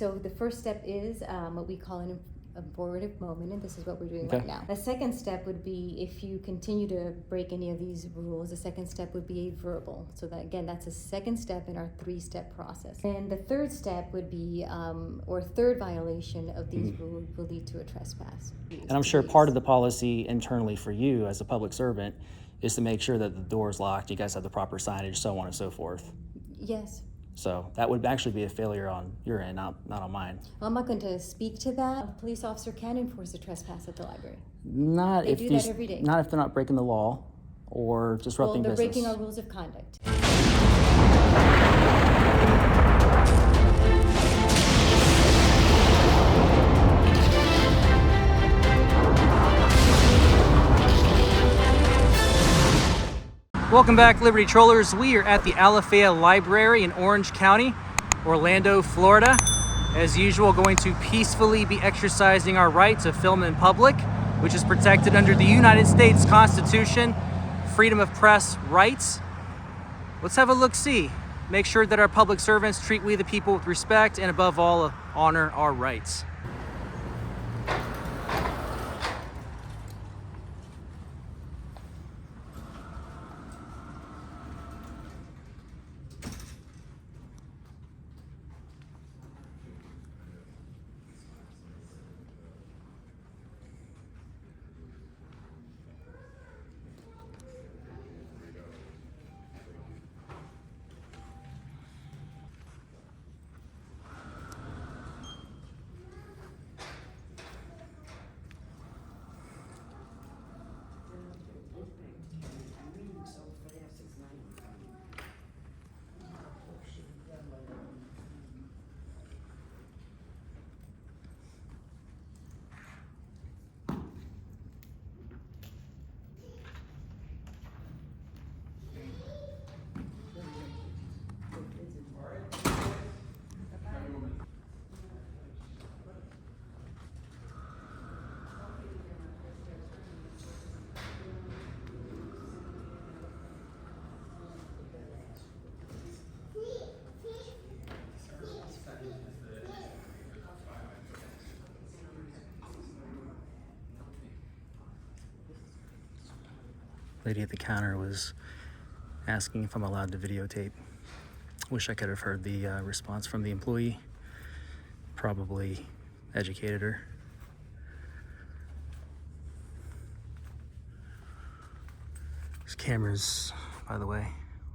So the first step is what we call an abortive moment, and this is what we're doing right now. The second step would be, if you continue to break any of these rules, the second step would be a verbal. So that, again, that's a second step in our 3-step process. And the third step would be, or third violation of these rules will lead to a trespass. And I'm sure part of the policy internally for you as a public servant is to make sure that the door is locked, you guys have the proper signage, so on and so forth. Yes. So that would actually be a failure on your end, not on mine. Well, I'm not going to speak to that. A police officer can enforce a trespass at the library. Not They if do that every day. Not if they're not breaking the law or disrupting Well, they're business. breaking our rules of conduct. Welcome back, Liberty Trollers. We are at the Alafaya Library in Orange County, Orlando, Florida. As usual, going to peacefully be exercising our right to film in public, which is protected under the United States Constitution, freedom of press rights. Let's have a look-see. Make sure that our public servants treat we the people with respect and above all, honor our rights. Lady at the counter was asking if I'm allowed to videotape. Wish I could have heard the response from the employee. Probably educated her. There's cameras, by the way,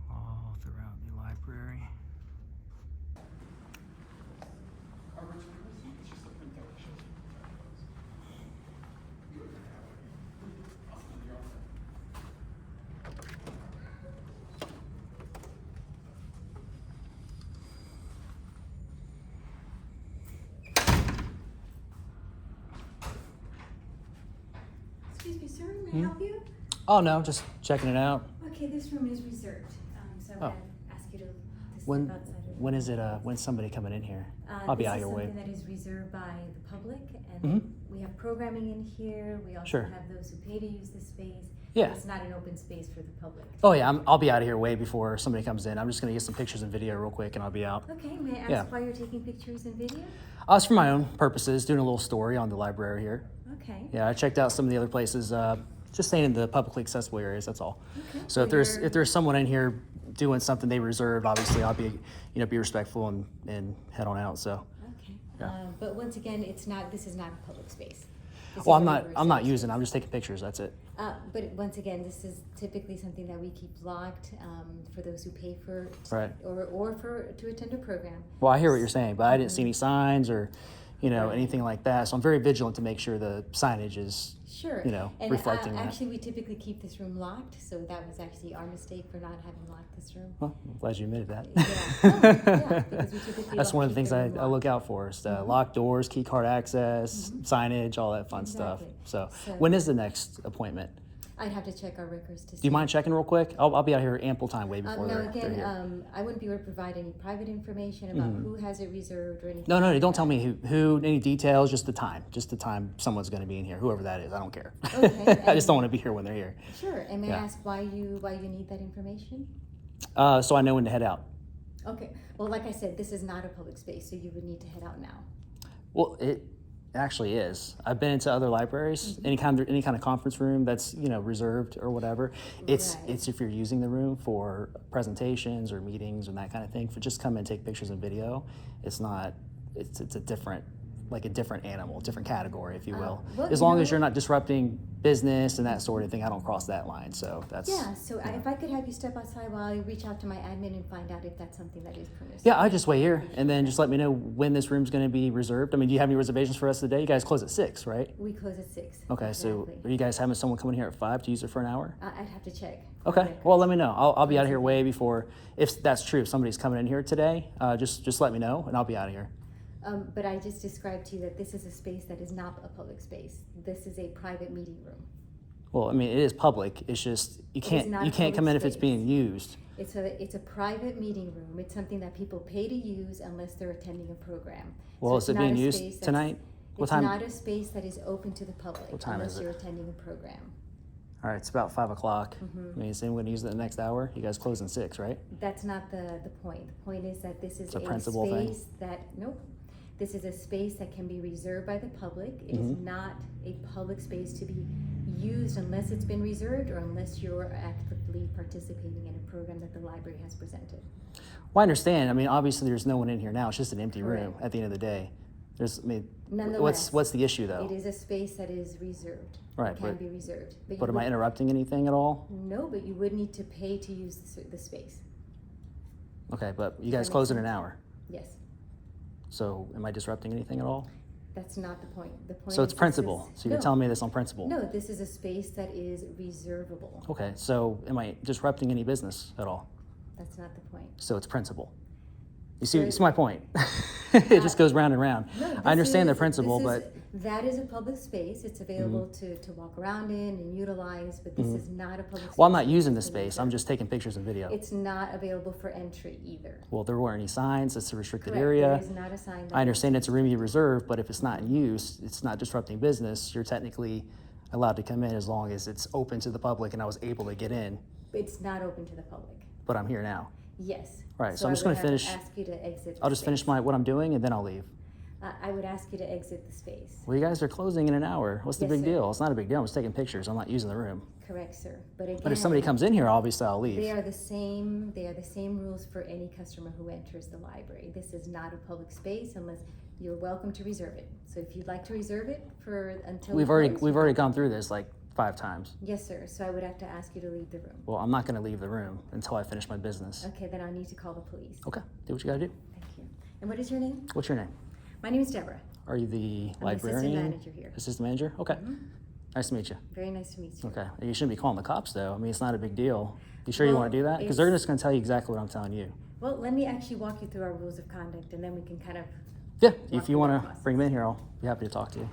all throughout the library. Excuse me, sir, may I help you? Oh no, just checking it out. Okay, this room is reserved, so I'm Oh. going to ask you to step When outside of when is it? When's somebody coming in here? I'll be out your way. This is something that is reserved by the public, and we have programming in here. We also Sure. have those who pay to use the space. Yeah. It's not an open space for the public. Oh yeah, I'll be out of here way before somebody comes in. I'm just gonna get some pictures and video real quick, and I'll be out. Okay, may I ask Yeah. why you're taking pictures and video? It's for my own purposes, doing a little story on the library here. Okay. Yeah, I checked out some of the other places, just staying in the publicly accessible areas. That's all. Okay. So if there's someone in here doing something they reserved, obviously I'll be respectful and head on out. So. Okay. Yeah. But once again, this is not a public space. This Well, is a I'm not reserved using it. I'm just taking pictures. That's it. But once again, this is typically something that we keep locked for those who pay for Right. or to attend a program. Well, I hear what you're saying, but I didn't see any signs or, anything like that. So I'm very vigilant to make sure the signage is, Sure. And reflecting that. actually, we typically keep this room locked, so that was actually our mistake for not having locked this room. Well, I'm glad you admitted that. Yeah, because we typically That's one of the keep things I room look out for is locked doors, key card access, signage, all that fun Exactly. stuff. So So- when is the next appointment? I'd have to check our records to see. Do you mind checking real quick? I'll be out here ample time way before No, they're again, here. I wouldn't be able to provide any private information about who has it reserved or anything. No, like don't that. tell me who, any details, just the time someone's going to be in here, whoever that is. I don't care. Okay, I just don't want to be here when they're here. Sure, and may I Yeah. ask why you need that information? So I know when to head out. Okay. Well, like I said, this is not a public space, so you would need to head out now. Well, it actually is. I've been into other libraries, any kind of conference room that's reserved or whatever. It's if you're using the room for presentations or meetings and that kind of thing. For just come and take pictures and video, it's not. It's a different animal, different category, if you will. Well, as long as you're not disrupting business and that sort of thing, I don't cross that line. So that's So if I could have you step outside while I reach out to my admin and find out if that's something that is permissible. Yeah, I'll just wait here and then just let me know when this room's going to be reserved. I mean, do you have any reservations for the rest of the day? You guys close at 6, right? We close at 6. Okay, so are you guys having someone coming here at 5 to use it for an hour? I'd have to check. Okay, well, let me know. I'll be out of here way before, if that's true, if somebody's coming in here today, just let me know and I'll be out of here. But I just described to you that this is a space that is not a public space. This is a private meeting room. Well, I mean, it is public. It's just you can't come in if it's being used. It's a private meeting room. It's something that people pay to use unless they're attending a program. Well, is it being used tonight? What time? It's not a space that is open to the public unless you're attending a program. All right, it's about 5 o'clock. I mean, is anyone going to use it the next hour? You guys close in 6, right? That's not the point. The point is that this is a principal thing? This is a space that can be reserved by the public. It is not a public space to be used unless it's been reserved or unless you're actively participating in a program that the library has presented. Well, I understand. I mean, obviously there's no one in here now. It's just an empty room at the end of the day. Nonetheless, what's the issue though? It is a space that is reserved. Right, it can be reserved. But am I interrupting anything at all? No, but you would need to pay to use the space. Okay, but you guys close in an hour. Yes. So am I disrupting anything at all? That's not the point. The point. So it's principle. So you're telling me this on principle? No, this is a space that is reservable. Okay, so am I disrupting any business at all? That's not the point. So it's principle. You see my point. It just goes round and round. No, I understand the principle, but that is a public space. It's available to walk around in and utilize, but this is not a public space. Well, I'm not using the space. I'm just taking pictures and video. It's not available for entry either. Well, there weren't any signs. It's a restricted Correct. area. There is not a sign. I understand it's a room you reserve, but if it's not in use, it's not disrupting business. You're technically allowed to come in as long as it's open to the public and I was able to get in. It's not open to the public. But I'm here now. Yes. Right, so I'm just going to finish. Ask you to exit. I'll just finish what I'm doing and then I'll leave. I would ask you to exit the space. Well, you guys are closing in an hour. What's the Yes, big sir. deal? It's not a big deal. I'm just taking pictures. I'm not using the room. Correct, sir. But again, But if somebody comes in here, obviously I'll leave. They are the same rules for any customer who enters the library. This is not a public space unless you're welcome to reserve it. So if you'd like to reserve it until We've already gone through this like 5 times. Yes, sir. So I would have to ask you to leave the room. Well, I'm not going to leave the room until I finish my business. Okay, then I'll need to call the police. Okay, do what you got to do. Thank you. And what is your name? What's your name? My name is Deborah. Are you the I'm librarian? assistant manager here. Assistant manager? Okay. Nice to meet you. Very nice to meet you. Okay. You shouldn't be calling the cops though. I mean, it's not a big deal. You sure you want to do that? Because they're just going to tell you exactly what I'm telling you. Well, let me actually walk you through our rules of conduct and then we can kind of... Yeah, if you want to bring them in here, I'll be happy to talk to you.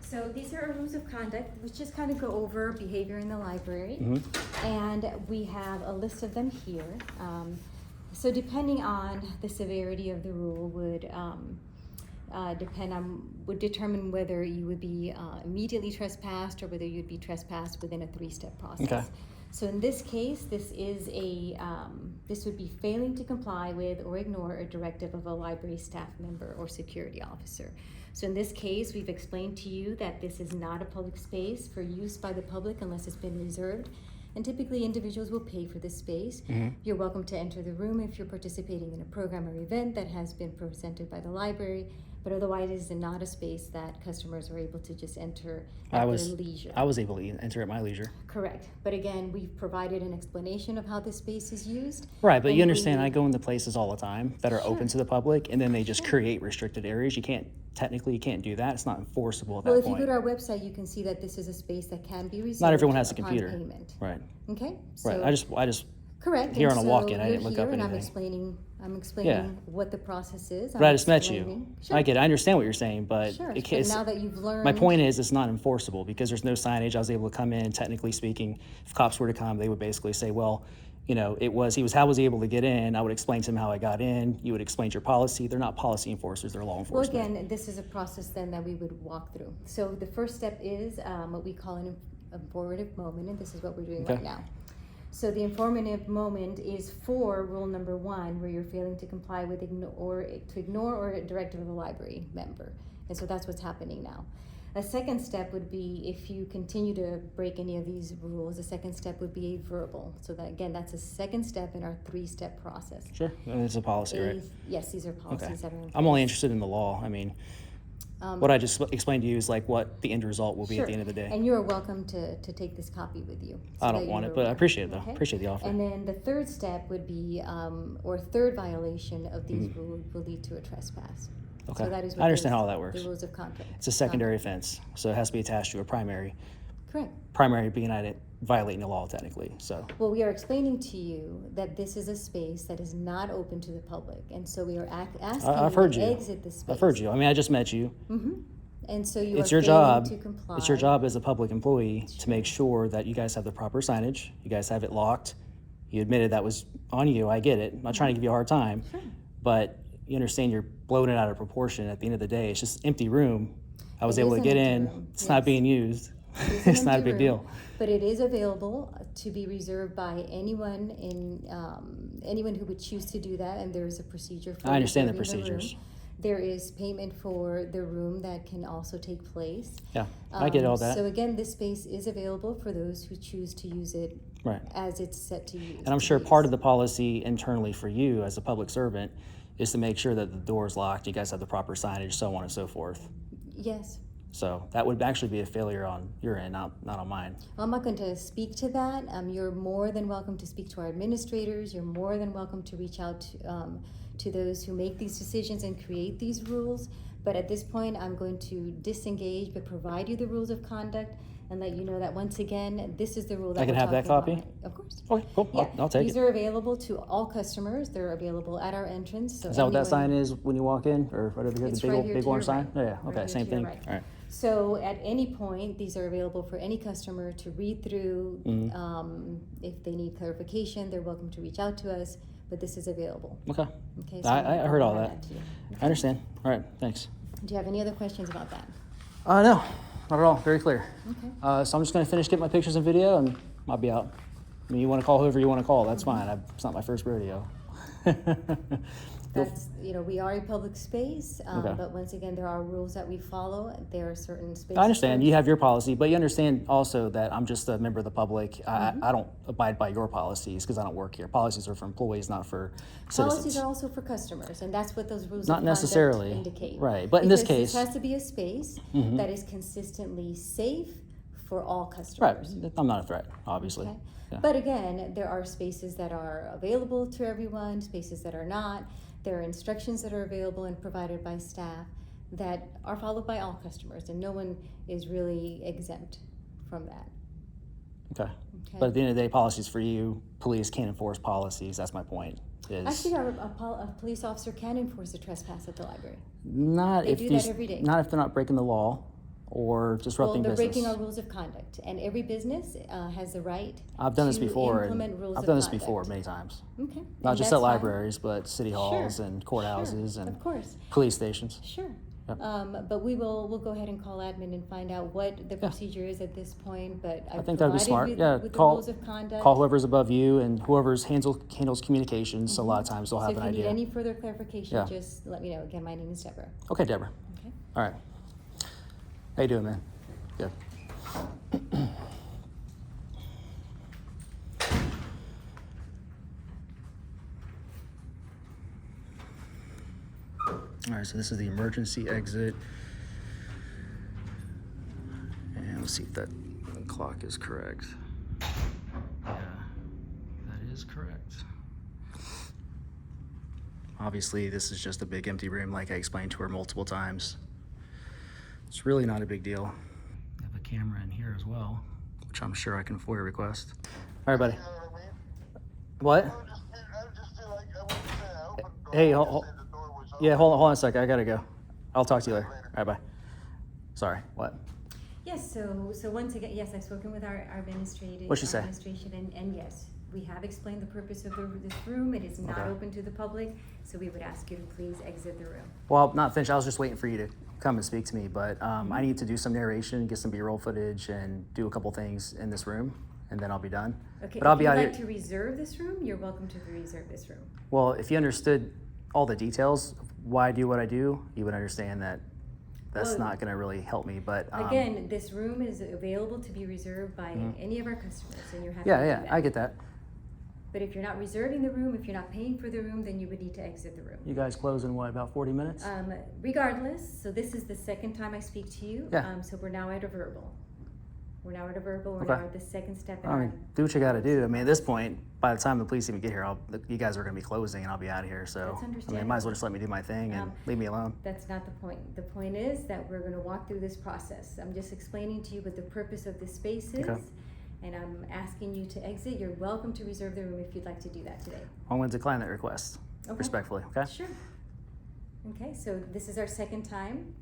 So these are our rules of conduct, which just kind of go over behavior in the library. And we have a list of them here. So depending on the severity of the rule would determine whether you would be immediately trespassed or whether you'd be trespassed within a 3-step process. Okay. So in this case, this would be failing to comply with or ignore a directive of a library staff member or security officer. So in this case, we've explained to you that this is not a public space for use by the public unless it's been reserved. And typically individuals will pay for this space. You're welcome to enter the room if you're participating in a program or event that has been presented by the library, but otherwise it is not a space that customers are able to just enter at their leisure. I was able to enter at my leisure. Correct. But again, we've provided an explanation of how this space is used. Right, but you understand I go into places all the time that are open to the public and then they just create restricted areas. You can't do that. It's not enforceable at that point. Well, if you go to our website, you can see that this is a space that can be reserved. Not everyone has a upon computer. Payment. Right. Okay. Right. I just correct. here and on a so walk-in. I you're didn't look here up and anything. I'm explaining what the process is. But I just met you. Sure. I get it. I understand what you're saying, but Sure. it But can't. now that you've learned. My point is, it's not enforceable because there's no signage. I was able to come in. Technically speaking, if cops were to come, they would basically say, "Well, you know, how was he able to get in? I would explain to him how I got in. You would explain your policy. They're not policy enforcers, they're law enforcement. Well, again, this is a process then that we would walk through. So the first step is what we call an informative moment, and this is what we're doing right now. So the informative moment is for rule number 1, where you're failing to comply with ignore or a directive of a library member. And so that's what's happening now. A second step would be if you continue to break any of these rules, the second step would be a verbal. So that, again, that's a second step in our 3-step process. Sure, it's a policy, right? Yes, these are policies that are in place. I'm only interested in the law. I mean, what I just explained to you is like what the end result will be at the end of the day. And you're welcome to take this copy with you. So I don't want it, but I appreciate it though. Okay? Appreciate the offer. And then the third step would be, or third violation of these rules will lead to a trespass. Okay. So that is I understand how that works. The rules of conduct. It's a secondary offense, so it has to be attached to a primary. Correct. Primary being violating the law technically, so. Well, we are explaining to you that this is a space that is not open to the public, and so we are asking I've heard you you. to exit the space. I've heard you. I mean, I just met you. And so you It's are your failing job. to comply. It's your job as a public employee to make sure that you guys have the proper signage. You guys have it locked. You admitted that was on you. I get it. I'm not trying to give you a hard time, but you understand you're blowing it out of proportion. At the end of the day, it's just an empty room. I was able to get in. It's not being used. It's not a big deal. But it is available to be reserved by anyone anyone who would choose to do that, and there is a procedure for I understand the reserving procedures. room. There is payment for the room that can also take place. Yeah, I get all that. So again, this space is available for those who choose to use it as it's set to use. And I'm sure part of the policy internally for you as a public servant is to make sure that the door is locked, you guys have the proper signage, so on and so forth. Yes. So that would actually be a failure on your end, not on mine. I'm not going to speak to that. You're more than welcome to speak to our administrators. You're more than welcome to reach out to those who make these decisions and create these rules. But at this point, I'm going to disengage, but provide you the rules of conduct and let you know that once again, this is the rule that I can we're have that talking copy? about. Of course. Okay, cool. Yeah. I'll take These it. are available to all customers. They're available at our entrance. So Is that what that anyone- sign is when you walk in, or right over here, It's the right big, here big to your orange sign? right. Yeah, Right okay, here same to your thing. right. All right. So at any point, these are available for any customer to read through. If they need clarification, they're welcome to reach out to us, but this is available. Okay. Okay. So I I'll heard all provide that. to you. I understand. All right, thanks. Do you have any other questions about that? No, not at all. Very clear. Okay. So I'm just going to finish getting my pictures and video, and I'll be out. I mean, you want to call whoever you want to call. That's fine. It's not my first rodeo. That's, we are a public space, but once again, there are rules that we follow. There are certain spaces. I understand. You have your policy, but you understand also that I'm just a member of the public. I don't abide by your policies because I don't work here. Policies are for employees, not for citizens. Policies are also for customers, and that's what those rules Not of necessarily. conduct indicate. Right, but in this Because case- this has to be a space that is consistently safe for all Right. customers. I'm not a threat, obviously. Okay? Yeah. But again, there are spaces that are available to everyone, spaces that are not. There are instructions that are available and provided by staff that are followed by all customers, and no one is really exempt from that. Okay. Okay. But at the end of the day, policies for you, police can't enforce policies. That's my point. Actually, a police officer can enforce a trespass at the library. Not They if do these, that every day. not if they're not breaking the law or disrupting Well, they're business. breaking our rules of conduct, and every business has the right I've done this to before, and implement rules I've of done this conduct. before many times. Okay. Not And just that's at fine. libraries, but city halls Sure. and courthouses Sure. and Of course. police stations. Sure. Yep. But we'll go ahead and call admin and find out what the procedure is at this point, but I think that'd be smart. With the Call rules of conduct. whoever's above you and whoever's handles communications. So a lot of times they'll So have if an you need idea. any further clarification, Yeah. just let me know. Again, my name is Deborah. Okay, Deborah. Okay. All right. How you doing, man? Good. All right, so this is the emergency exit. And let's see if that clock is correct. Yeah, that is correct. Obviously, this is just a big empty room like I explained to her multiple times. It's really not a big deal. I have a camera in here as well, which I'm sure I can FOIA request. All right, buddy. What? Hey, hold on a second. I gotta go. I'll talk to you later. All right, bye. Sorry, what? Yes, so once again, yes, I've spoken with our administration. What'd she say? Administration, and yes, We have explained the purpose of this room. It is not Okay. open to the public, so we would ask you to please exit the room. Well, not finished. I was just waiting for you to come and speak to me, but I need to do some narration, get some B-roll footage, and do a couple things in this room, and then I'll be done. Okay, but I'll if be you'd out like here. to reserve this room, you're welcome to reserve this room. Well, if you understood all the details of why I do what I do, you would understand that that's not going to really help me. But again, this room is available to be reserved by any of our customers, and you're happy to do yeah, that. I get that. But if you're not reserving the room, if you're not paying for the room, then you would need to exit the room. You guys close in what, about 40 minutes? Regardless, so this is the second time I speak to you. Yeah. So we're now at a verbal. We're now Okay. now at the second step in I our. mean, do what you got to do. I mean, at this point, by the time the police even get here, you guys are going to be closing, and I'll be out of here. So, That's I mean, might as well just let me do my thing and leave me alone. That's not the point. The point is that we're gonna walk through this process. I'm just explaining to you what the purpose of this space is. Okay. And I'm asking you to exit. You're welcome to reserve the room if you'd like to do that today. I'm going to decline that request, Okay. respectfully, okay? Sure. Okay, so this is our second time.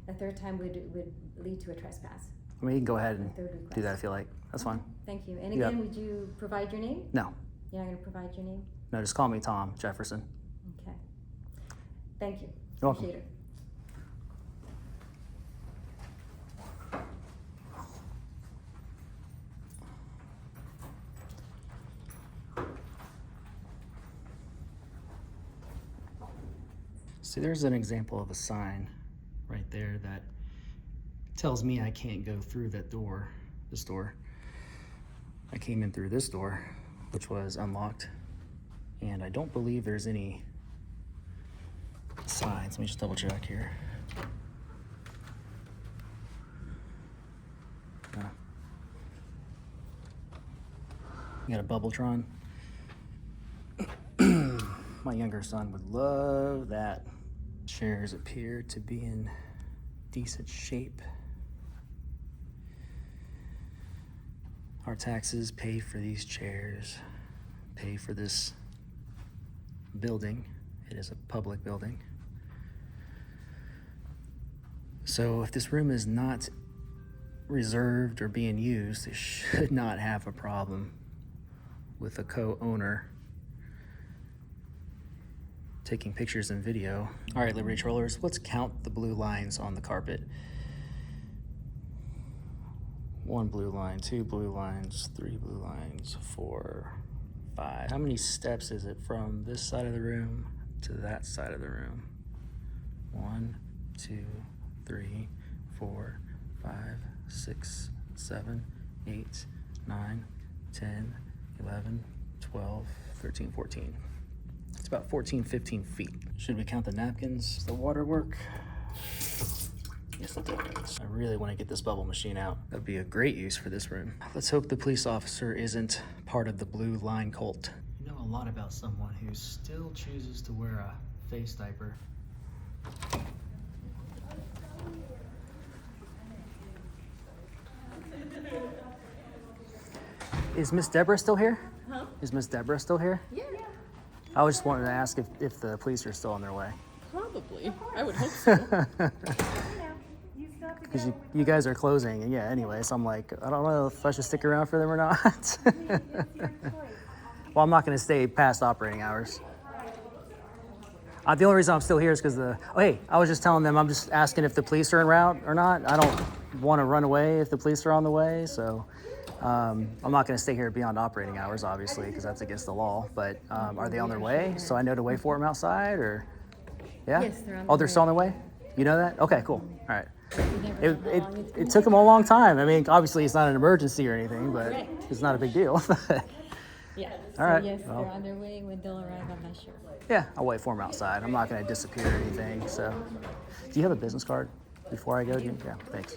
A third time would lead to a trespass. I mean, you can go ahead and Third request. do that if you like. That's fine. Thank you. And Yeah. again, would you provide your name? No, You're not gonna provide your name? no, just call me Tom Jefferson. Okay. Thank you. You're welcome. Appreciate it. See, there's an example of a sign right there that tells me I can't go through that door, this door. I came in through this door, which was unlocked, and I don't believe there's any signs. Let me just double check here. No. You got a Bubbletron. My younger son would love that. Chairs appear to be in decent shape. Our taxes pay for these chairs, pay for this building. It is a public building. So if this room is not reserved or being used, it should not have a problem with a co-owner taking pictures and video. All right, Liberty Trollers, let's count the blue lines on the carpet. 1 blue line, 2 blue lines, 3 blue lines, 4, 5. How many steps is it from this side of the room to that side of the room? 1, 2, 3, 4, 5, 6, 7, 8, 9, 10, 11, 12, 13, 14. It's about 14, 15 feet. Should we count the napkins? Does the water work? Yes, it does. I really want to get this bubble machine out. That'd be a great use for this room. Let's hope the police officer isn't part of the blue line cult. You know a lot about someone who still chooses to wear a face diaper. Is Miss Deborah still here? Huh? Is Miss Deborah still here? Yeah. I was just wanting to ask if the police are still on their way. Probably. I would hope so. Because you guys are closing, and yeah, anyway, so I'm like, I don't know if I should stick around for them or not. Well, I'm not going to stay past operating hours. The only reason I'm still here is because I was just telling them, I'm just asking if the police are en route or not. I don't want to run away if the police are on the way, so I'm not going to stay here beyond operating hours, obviously, because that's against the law. But are they on their way? So I know to wait for them outside, or yeah? Yes, they're on Oh, their they're still on their way. way? You know that? Okay, cool. All right. You never know how long it's It gonna took them a long time. I mean, obviously it's not an emergency or anything, but Correct. it's not a big deal. Yeah. All right, Yes, well. they're on their way. When they'll arrive, I'm not sure. Yeah, I'll wait for them outside. I'm not going to disappear or anything. So, do you have a business card before I go? Yeah, thanks.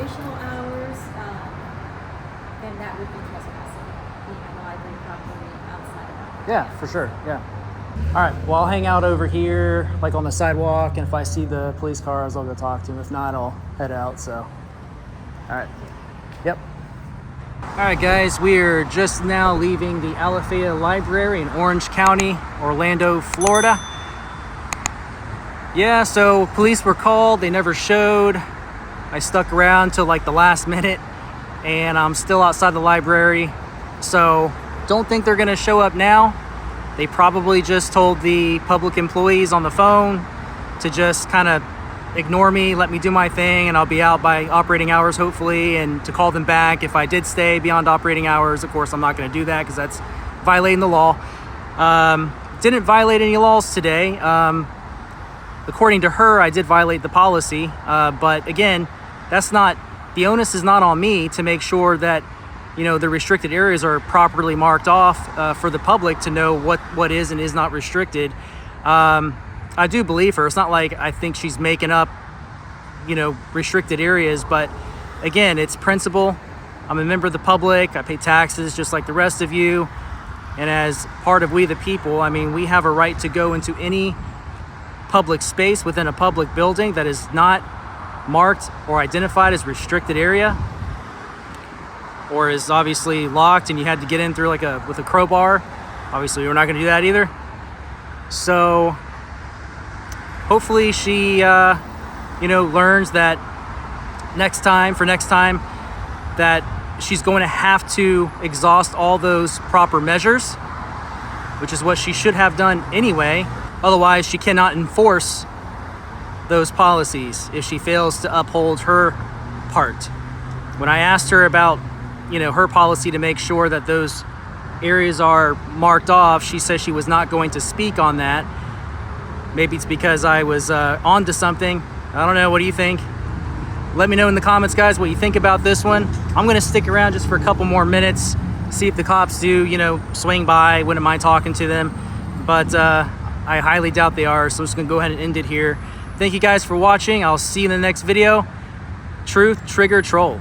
operational hours, then that would be trespassing, being on the library property outside of that. Yeah, for sure. Yeah. All right. Well, I'll hang out over here, like on the sidewalk, and if I see the police cars, I'll go talk to them. If not, I'll head out. So, all right. Yep. All right, guys. We are just now leaving the Alafaya Library in Orange County, Orlando, Florida. Yeah. So police were called. They never showed. I stuck around till like the last minute, and I'm still outside the library. So don't think they're gonna show up now. They probably just told the public employees on the phone to just kind of ignore me, let me do my thing, and I'll be out by operating hours, hopefully, and to call them back if I did stay beyond operating hours. Of course, I'm not going to do that because that's violating the law. Didn't violate any laws today. According to her, I did violate the policy. But again, the onus is not on me to make sure that the restricted areas are properly marked off for the public to know what is and is not restricted. I do believe her. It's not like I think she's making up, restricted areas. But again, it's principle. I'm a member of the public. I pay taxes just like the rest of you. And as part of we the people, I mean, we have a right to go into any public space within a public building that is not marked or identified as restricted area, or is obviously locked and you had to get in through with a crowbar. Obviously, we're not going to do that either. So hopefully she, learns that next time that she's going to have to exhaust all those proper measures, which is what she should have done anyway. Otherwise, she cannot enforce those policies if she fails to uphold her part. When I asked her about her policy to make sure that those areas are marked off, she says she was not going to speak on that. Maybe it's because I was onto something. I don't know. What do you think? Let me know in the comments, guys, what you think about this one. I'm going to stick around just for a couple more minutes, see if the cops do, swing by. Wouldn't mind talking to them. But I highly doubt they are, so I'm just going to go ahead and end it here. Thank you guys for watching. I'll see you in the next video. Truth, Trigger, Troll.